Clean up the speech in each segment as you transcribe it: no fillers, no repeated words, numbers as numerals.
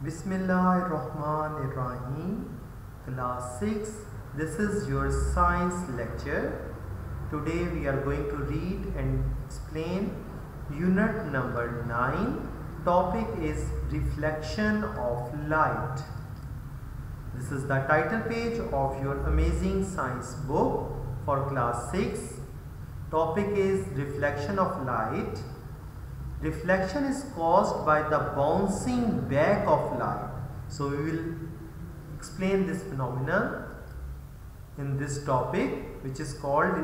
Bismillahirrahmanirrahim. Class 6. This is your science lecture. Today we are going to read and explain unit number 9. Topic is reflection of light. This is the title page of your amazing science book for class 6. Topic is reflection of light. Reflection is caused by the bouncing back of light. So we will explain this phenomenon in this topic, which is called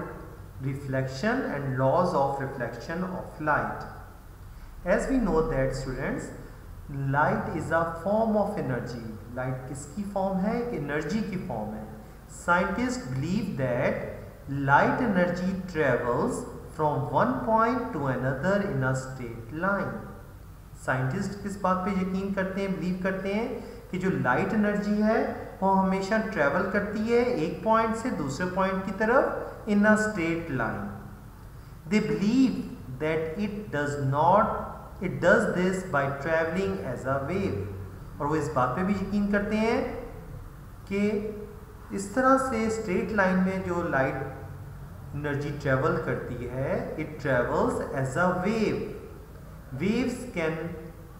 reflection and laws of reflection of light. As we know that students, light is a form of energy. Light किसकी form है? Energy की form है. Scientists believe that light energy travels from one point to another in a straight line. Scientist किस बात पे यकीन करते हैं, बिलीव करते हैं कि जो लाइट एनर्जी है वो हमेशा ट्रेवल करती है एक पॉइंट से दूसरे पॉइंट की तरफ in a straight line. They believe that it does this by travelling as a wave. और वो इस बात पे भी यकीन करते हैं कि इस तरह से स्ट्रेट लाइन में जो लाइट एनर्जी ट्रेवल करती है, it travels as a wave. Waves can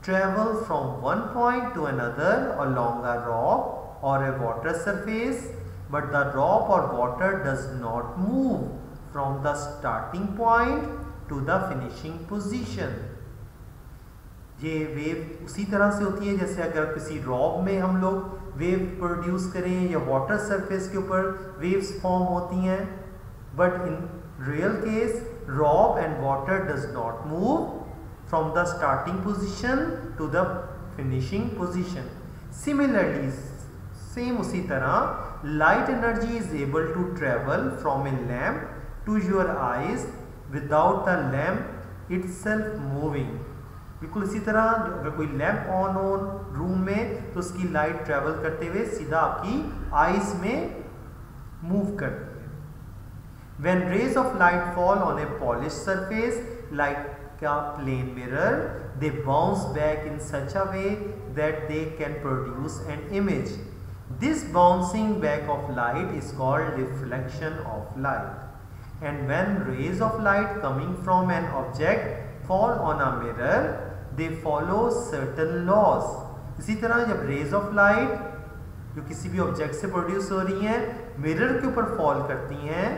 travel from one point to another along a rock or a water surface, but the rock or water does not move from the starting point to the finishing position. ये wave उसी तरह से होती है जैसे अगर किसी rock में हम लोग वेव प्रोड्यूस करें या वाटर सरफेस के ऊपर वेव्स फॉर्म होती हैं. But in real case, rock and water does not move from the starting position to the finishing position. Similarly, same उसी तरह light energy is able to travel from a lamp to your eyes without the lamp itself moving. बिल्कुल इसी तरह अगर कोई lamp on हो room में तो उसकी लाइट ट्रेवल करते हुए सीधा आपकी आईज में मूव करती है. When rays of light fall on a polished surface like a plane mirror, they bounce back in such a way that they can produce an image. This bouncing back of light is called reflection of light. And when rays of light coming from an object fall on a mirror, they follow certain laws. इसी तरह जब rays of light जो किसी भी object से produce हो रही हैं मिरर के ऊपर फॉल करती हैं,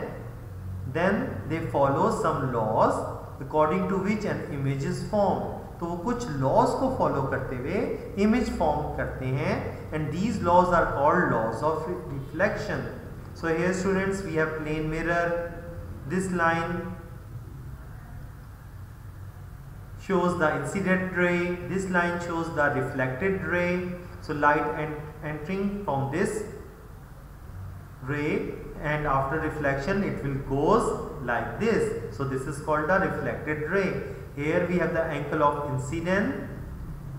then they follow some laws according to which an image is formed. तो वो कुछ laws को follow करते हुए image form करते हैं, and these laws are called laws of reflection. So here students we have plane mirror. This line shows the incident ray, this line shows the reflected ray. So light entering from this ray, and after reflection it will goes like this. So this is called the reflected ray. Here we have the angle of incident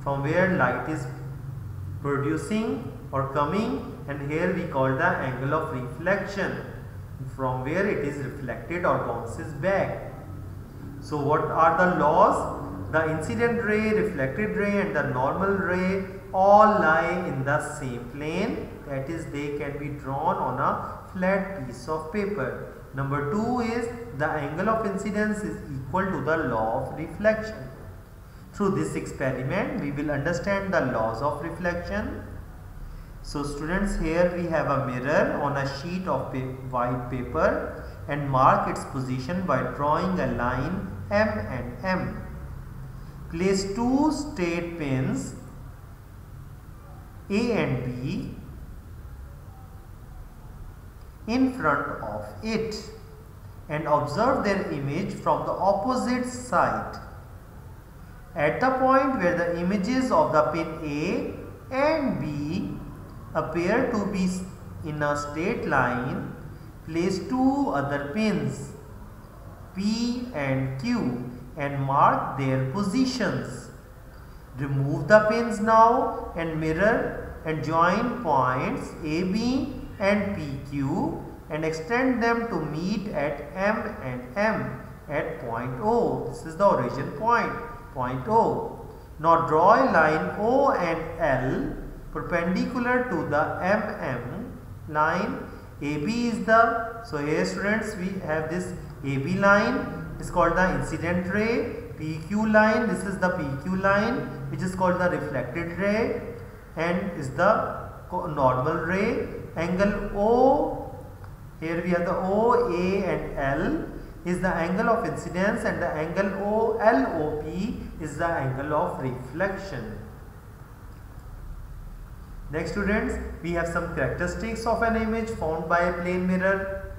from where light is producing or coming, and here we call the angle of reflection from where it is reflected or bounces back. So what are the laws? The incident ray, reflected ray and the normal ray all lie in the same plane, that is they can be drawn on a flat piece of paper. Number 2 is the angle of incidence is equal to the law of reflection. Through this experiment we will understand the laws of reflection. So students, here we have a mirror on a sheet of white paper and mark its position by drawing a line M and M. Place two straight pins A and B in front of it and observe their image from the opposite side. At the point where the images of the pin A and B appear to be in a straight line, place two other pins P and Q and mark their positions. Remove the pins now and mirror and join points AB and PQ and extend them to meet at M and M at point O. This is the origin point, point O. Now draw a line O and L perpendicular to the MM line. AB is the, so here students we have this AB line is called the incident ray. PQ line, this is the PQ line which is called the reflected ray, and is the normal ray. Angle O, here we have the O, A and L is the angle of incidence, and the angle LOP is the angle of reflection. Next students, we have some characteristics of an image formed by a plane mirror.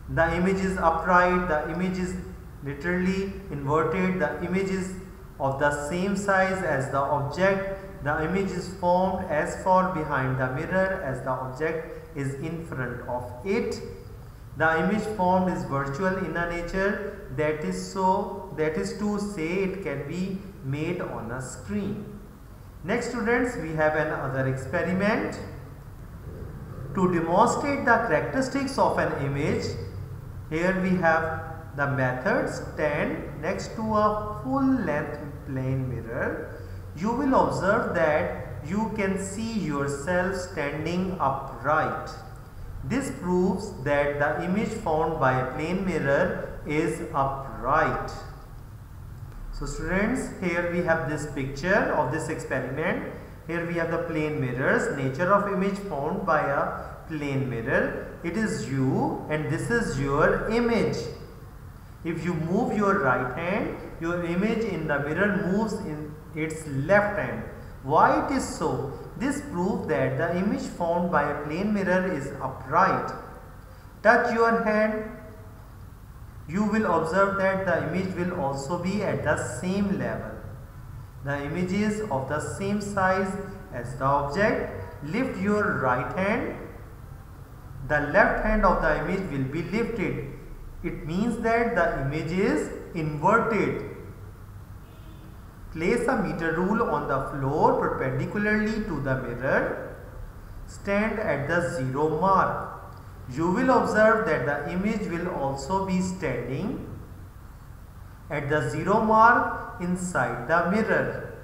The image is upright, the image is literally inverted, the image is of the same size as the object, the image is formed as far behind the mirror as the object is in front of it. The image formed is virtual in a nature, that is to say it can be made on a screen. Next students, we have another experiment. To demonstrate the characteristics of an image, here we have the method: stand next to a full length plane mirror. You will observe that you can see yourself standing upright. This proves that the image formed by a plane mirror is upright. So students, here we have this picture of this experiment. Here we have the plane mirrors, nature of image formed by a plane mirror. It is you and this is your image. If you move your right hand, your image in the mirror moves in its left hand. Why it is so? This proves that the image formed by a plane mirror is upright. Touch your hand. You will observe that the image will also be at the same level. The image is of the same size as the object. Lift your right hand. The left hand of the image will be lifted. It means that the image is inverted. Place a meter rule on the floor perpendicularly to the mirror. Stand at the 0 mark. You will observe that the image will also be standing at the 0 mark inside the mirror.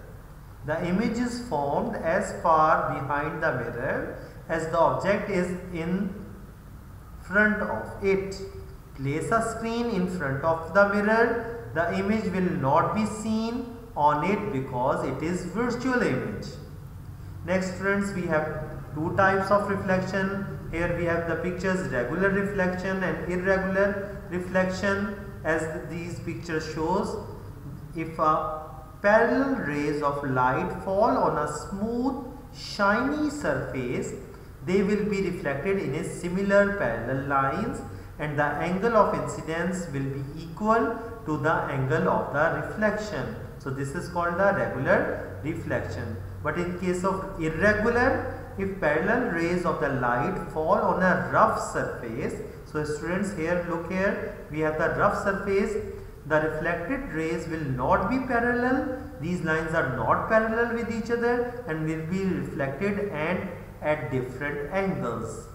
The image is formed as far behind the mirror as the object is in front of it. Place a screen in front of the mirror. The image will not be seen on it because it is virtual image. Next friends, we have two types of reflection. Here we have the pictures regular reflection and irregular reflection. As these pictures shows, if a parallel rays of light fall on a smooth shiny surface, they will be reflected in a similar parallel lines, and the angle of incidence will be equal to the angle of the reflection. So this is called the regular reflection. But in case of irregular, if parallel rays of the light fall on a rough surface, so students, here look, here we have the rough surface, the reflected rays will not be parallel. These lines are not parallel with each other and will be reflected and at different angles.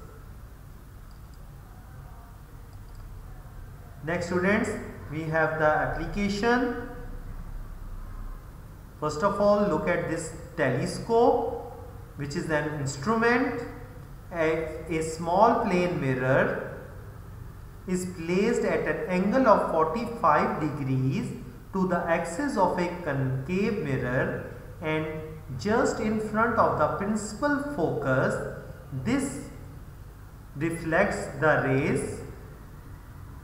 Next students, we have the application. First of all, look at this telescope, which is an instrument. A small plane mirror is placed at an angle of 45 degrees to the axis of a concave mirror and just in front of the principal focus. This reflects the rays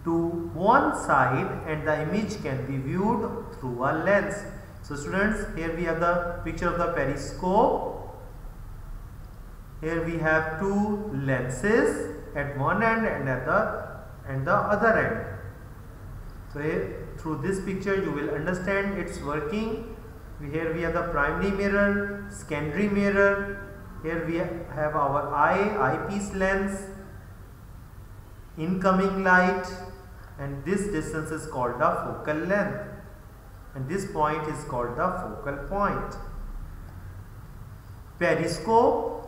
to one side and the image can be viewed through a lens. So students, here we have the picture of the periscope. Here we have two lenses at one end and at the other end. So here, through this picture you will understand its working. Here we have the primary mirror, secondary mirror. Here we have our eyepiece lens, incoming light, and this distance is called the focal length, and this point is called the focal point. Periscope.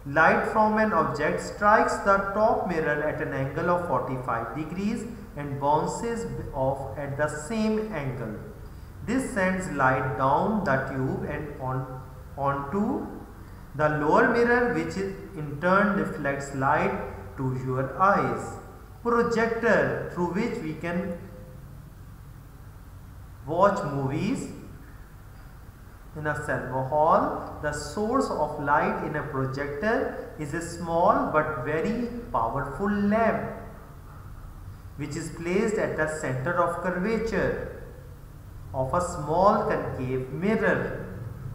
Light from an object strikes the top mirror at an angle of 45 degrees and bounces off at the same angle. This sends light down the tube and onto the lower mirror, which in turn reflects light to your eyes. Projector, through which we can watch movies in a cinema hall. The source of light in a projector is a small but very powerful lamp, which is placed at the center of curvature of a small concave mirror.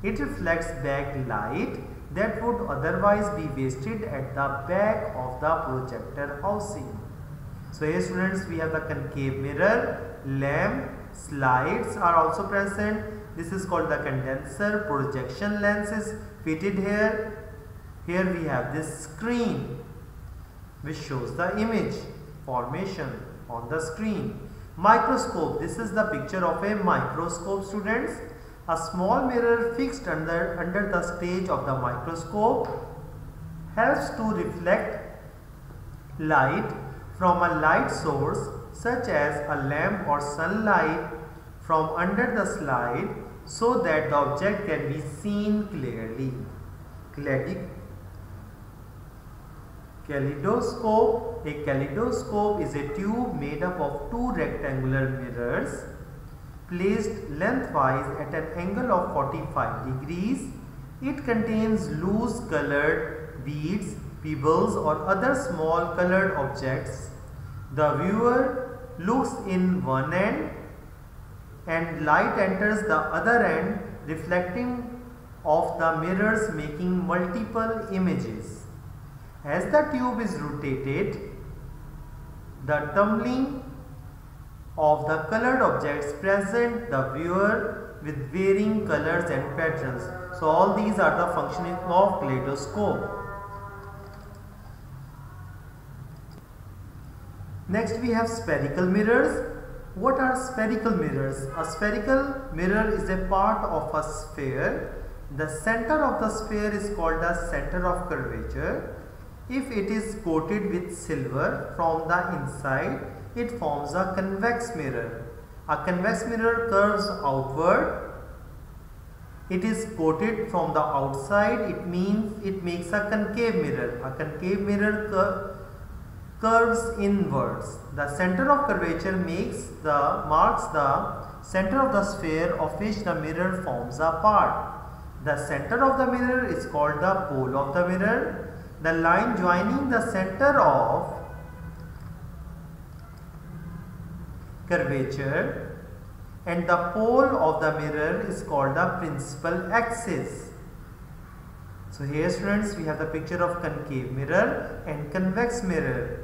It reflects back light that would otherwise be wasted at the back of the projector housing. So here students, we have the concave mirror, lamp, slides are also present. This is called the condenser. Projection lens is fitted here. Here we have this screen which shows the image formation on the screen. Microscope, this is the picture of a microscope, students. A small mirror fixed under the stage of the microscope helps to reflect light from a light source such as a lamp or sunlight from under the slide, so that the object can be seen clearly. Kaleidoscope. A kaleidoscope is a tube made up of two rectangular mirrors placed lengthwise at an angle of 45 degrees. It contains loose colored beads, pebbles or other small colored objects. The viewer looks in one end and light enters the other end, reflecting off the mirrors, making multiple images. As the tube is rotated, the tumbling of the colored objects present the viewer with varying colors and patterns. So all these are the functioning of kaleidoscope. Next we have spherical mirrors. What are spherical mirrors? A spherical mirror is a part of a sphere. The center of the sphere is called the center of curvature. If it is coated with silver from the inside, it forms a convex mirror. A convex mirror curves outward. It is coated from the outside. It means it makes a concave mirror. A concave mirror curves inwards. The center of curvature marks the center of the sphere of which the mirror forms a part. The center of the mirror is called the pole of the mirror. The line joining the center of curvature and the pole of the mirror is called the principal axis. So here students, we have the picture of concave mirror and convex mirror.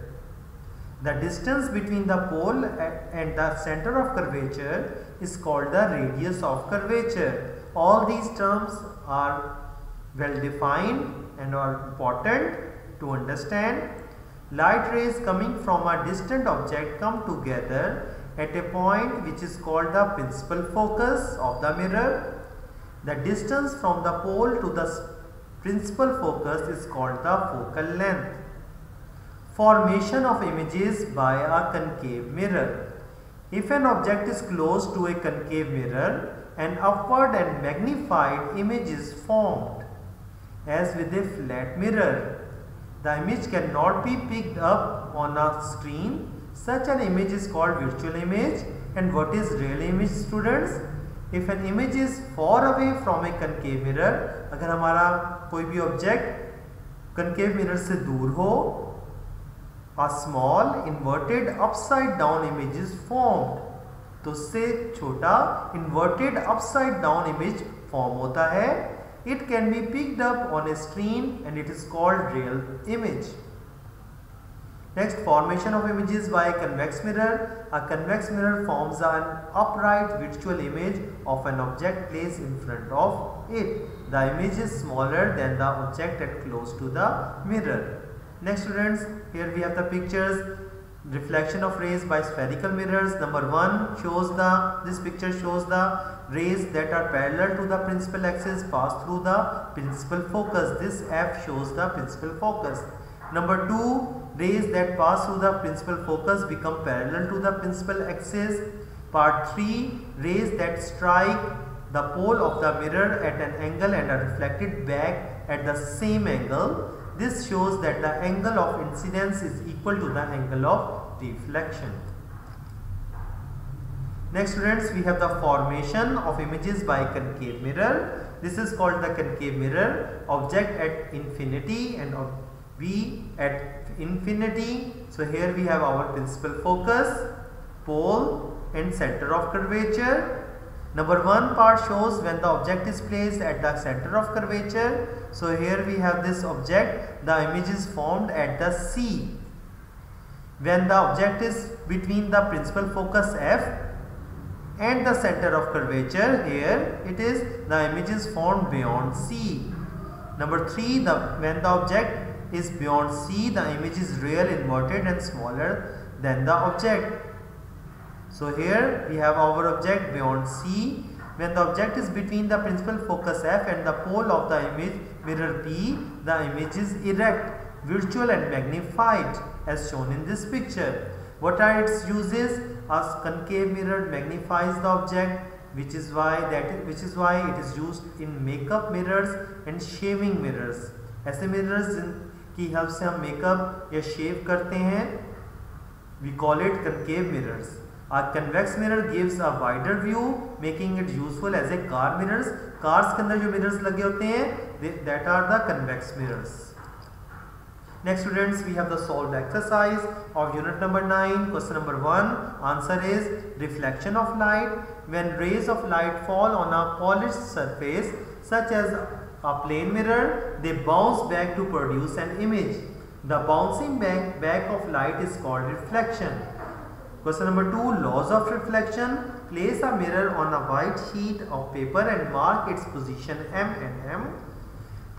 The distance between the pole and the center of curvature is called the radius of curvature. All these terms are well defined and are important to understand. Light rays coming from a distant object come together at a point which is called the principal focus of the mirror. The distance from the pole to the principal focus is called the focal length. Formation of images by a concave mirror. If an object is close to a concave mirror, an upward and magnified image is formed. As with a flat mirror, the image cannot be picked up on a screen. Such an image is called virtual image. And what is real image, students? If an image is far away from a concave mirror, अगर हमारा कोई भी object concave mirror से दूर हो, a small inverted upside down image is formed. तो उससे छोटा inverted upside down image form होता है. It can be picked up on a screen and it is called real image. Next, formation of images by a convex mirror. A convex mirror forms an upright virtual image of an object placed in front of it. The image is smaller than the object at close to the mirror. Next students, here we have the pictures. Reflection of rays by spherical mirrors. Number 1 shows this picture shows the rays that are parallel to the principal axis pass through the principal focus. This F shows the principal focus. Number 2, rays that pass through the principal focus become parallel to the principal axis. Part 3, rays that strike the pole of the mirror at an angle and are reflected back at the same angle. This shows that the angle of incidence is equal to the angle of reflection. Next students, we have the formation of images by concave mirror. This is called the concave mirror. Object at infinity and V at infinity. So here we have our principal focus, pole and center of curvature. Number 1 part shows when the object is placed at the center of curvature. So here we have this object, the image is formed at the C. When the object is between the principal focus F and the center of curvature, here it is, the image is formed beyond C. Number 3, when the object is beyond C, the image is real, inverted and smaller than the object. So here we have our object beyond C. When the object is between the principal focus F and the pole of the image mirror P, the image is erect, virtual and magnified as shown in this picture. What are its uses? A concave mirror magnifies the object, which is why it is used in makeup mirrors and shaving mirrors. ऐसे mirrors की help से हम makeup या shave करते हैं, we call it concave mirrors. A convex mirror gives a wider view, making it useful as a car mirrors. Cars के अंदर जो mirrors लगे होते हैं, that are the convex mirrors. Next students, we have the solved exercise of unit number 9. Question number 1. Answer is reflection of light. When rays of light fall on a polished surface such as a plane mirror, they bounce back to produce an image. The bouncing back of light is called reflection. Question number 2. Laws of reflection. Place a mirror on a white sheet of paper and mark its position M and M.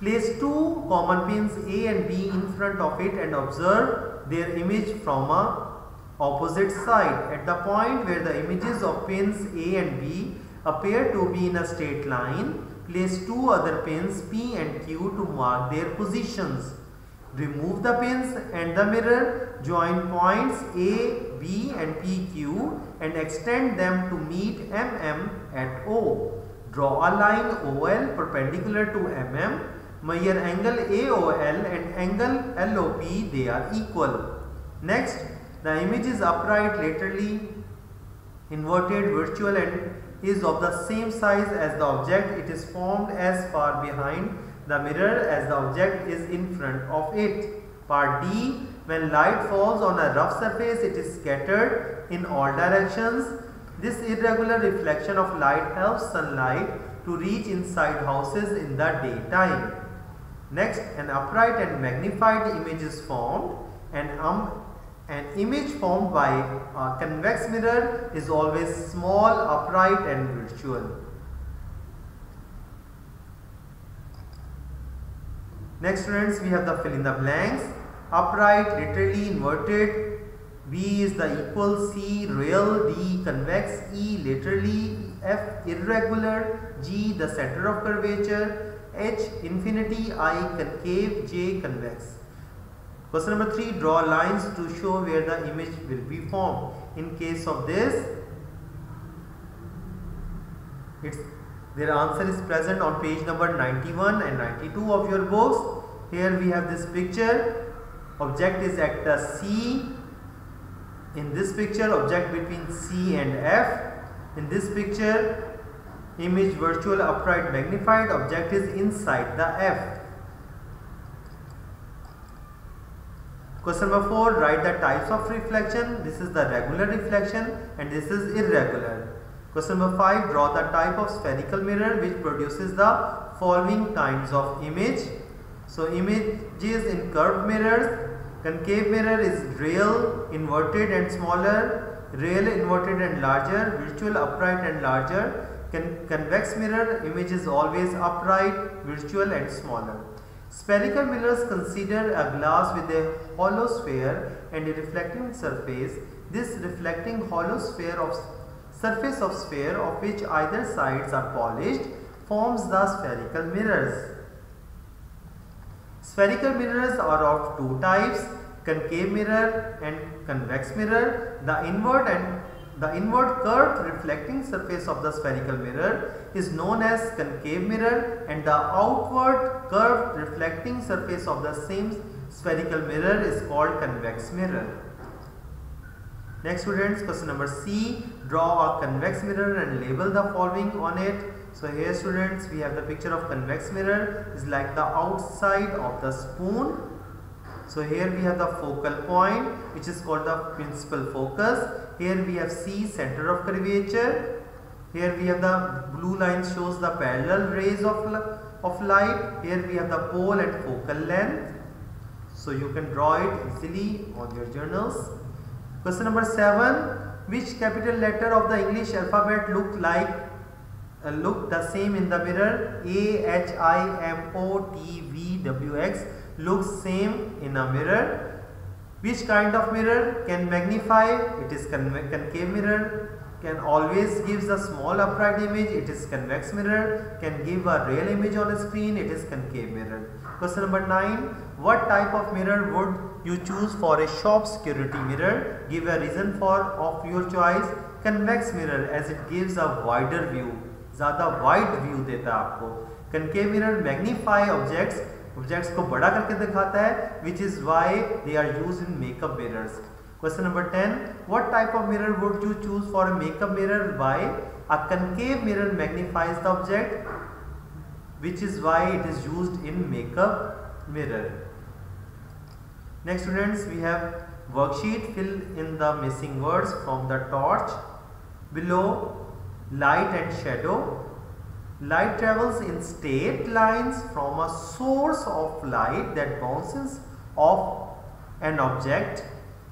Place two common pins A and B in front of it and observe their image from a opposite side. At the point where the images of pins A and B appear to be in a straight line, place two other pins P and Q to mark their positions. Remove the pins and the mirror, join points A, B and PQ and extend them to meet MM at O. Draw a line OL perpendicular to MM. Measure angle AOL and angle LOP, they are equal. Next, the image is upright, laterally inverted, virtual and is of the same size as the object. It is formed as far behind the mirror as the object is in front of it. Part D. When light falls on a rough surface, it is scattered in all directions. This irregular reflection of light helps sunlight to reach inside houses in the daytime. Next, an upright and magnified image is formed. An image formed by a convex mirror is always small, upright and virtual. Next students, we have the fill in the blanks. Upright, literally inverted. B is the equal, C real, D convex, E literally, F irregular, G the center of curvature, H infinity, I concave, J convex. Question number 3. Draw lines to show where the image will be formed. In case of this, their answer is present on page number 91 and 92 of your books. Here we have this picture. Object is at the C. In this picture, object between C and F. In this picture, image virtual, upright, magnified. Object is inside the F. Question number 4. Write the types of reflection. This is the regular reflection and this is irregular. Question number 5. Draw the type of spherical mirror which produces the following kinds of image. So images in curved mirrors. Concave mirror is real, inverted and smaller. Real, inverted and larger. Virtual, upright and larger. Convex mirror, image is always upright, virtual and smaller. Spherical mirrors consider a glass with a hollow sphere and a reflecting surface. This reflecting hollow surface of sphere of which either sides are polished forms the spherical mirrors. Spherical mirrors are of two types, concave mirror and convex mirror. The The inward curved reflecting surface of the spherical mirror is known as concave mirror, and the outward curved reflecting surface of the same spherical mirror is called convex mirror. Next students, question number C. Draw a convex mirror and label the following on it. So here students, we have the picture of convex mirror is like the outside of the spoon. So here we have the focal point, which is called the principal focus. Here we have C, center of curvature. Here we have the blue line shows the parallel rays of light. Here we have the pole and focal length. So you can draw it easily on your journals. Question number 7. Which capital letter of the English alphabet look the same in the mirror? A, H, I, M, O, T, V, W, X looks same in a mirror. Which kind of mirror can magnify? It is concave mirror. Can always gives a small upright image. It is convex mirror. Can give a real image on a screen. It is concave mirror. Question number 9. What type of mirror would you choose for a shop security mirror? Give a reason of your choice. Convex mirror, as it gives a wider view. ज़्यादा wide view देता है आपको. Concave mirror magnify objects को बड़ा करके दिखाता है, which is why they are used in makeup mirrors. Question number 10. What type of mirror would you choose for a makeup mirror? Why? A concave mirror magnifies the object, which is why it is used in makeup mirror. Next students, we have worksheet. Fill in the missing words from the torch. Below, light and shadow. Light travels in straight lines from a source of light that bounces off an object.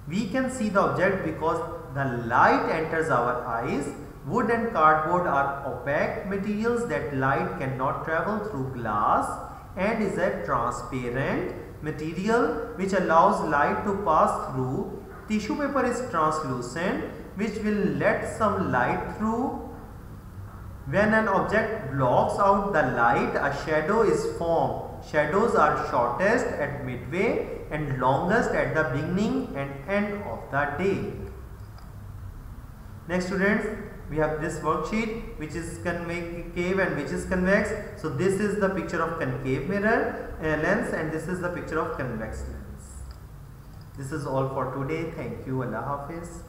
We can see the object because the light enters our eyes. Wood and cardboard are opaque materials that light cannot travel through glass and is a transparent material which allows light to pass through. Tissue paper is translucent, which will let some light through. When an object blocks out the light, a shadow is formed. Shadows are shortest at midway and longest at the beginning and end of the day. Next students, we have this worksheet which is concave and which is convex. So this is the picture of concave mirror lens and this is the picture of convex lens. This is all for today. Thank you. Allah Hafiz.